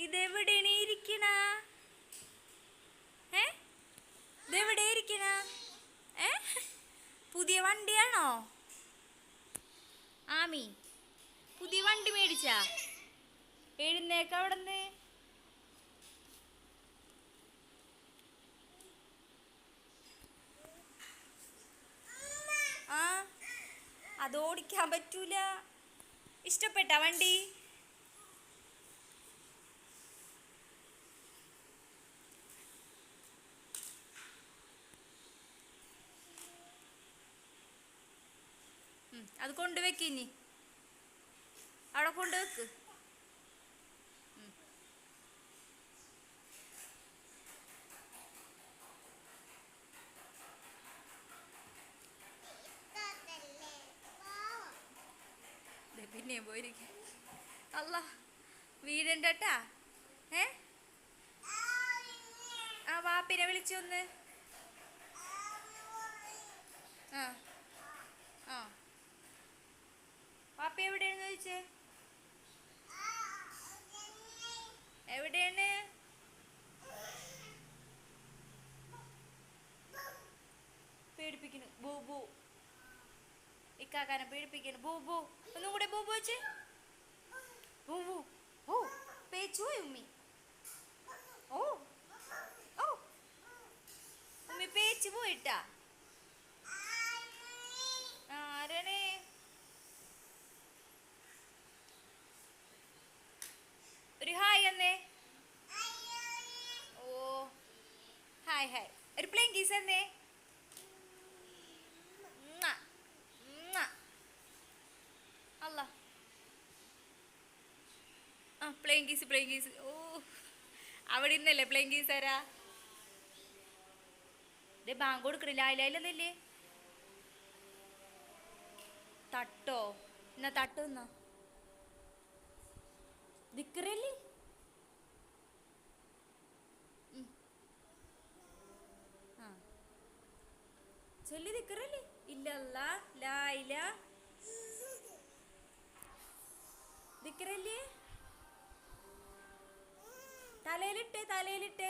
ഇതെവിടെയാണ് ഇരിക്കണ? ഇതെവിടെ ഇരിക്കണ? പുതിയ വണ്ടിയാണോ ആമി? പുതിയ വണ്ടി മേടിച്ചാ? എഴുന്നേക്ക അവിടെന്ന്. ആ, അത് ഓടിക്കാൻ പറ്റൂല. ഇഷ്ടപ്പെട്ട വണ്ടി? അത് കൊണ്ടുവെക്ക്, ഇനി അവിടെ കൊണ്ടുവെക്ക്. പിന്നെയും പോയിരിക്ക. അല്ല, വീടുണ്ടട്ടാ. ആ, വാപ്പിനെ വിളിച്ചൊന്ന്. ആ ആ, വാപ്പ എവിടെയാണെന്ന് ചോദിച്ചേ? എവിടെയാണ്? പേടിപ്പിക്കുന്നു. ബൂബു, ഇക്കാക്കാനെ പേടിപ്പിക്കുന്നു. ബൂബു, ഒന്നും കൂടെ ബൂബു വെച്ച്. ബൂബു, ഓ പേച്ചു പോയി ഉമ്മി. ഓ ഓ, ഉമ്മി പേച്ചു പോയിട്ടാ. ആരാണ്? ഒരു ഹായ് എന്നേ. ഓ, ഹായ് ഹായ്. ഒരു പ്ലെയിൻ കീസ് എന്നേ. അല്ല, ആ പ്ലെയിൻ കീസ്, പ്ലെയിൻ കീസ്. ഓ, അവിടെ ഇന്നല്ലേ പ്ലെയിൻ കീസ് തരാ. ബാങ്ക് കൊടുക്കണില്ല. അതിലല്ലേ തട്ടോ? എന്നാ തട്ടോ, എന്നാ ദിക്കറല്ലേ? ആ, ചൊല്ലി ദിക്കറല്ലേ? ഇല്ലല്ല ലായില ദിക്കറല്ലേ? തലയിലിട്ടേ, തലയിലിട്ടേ.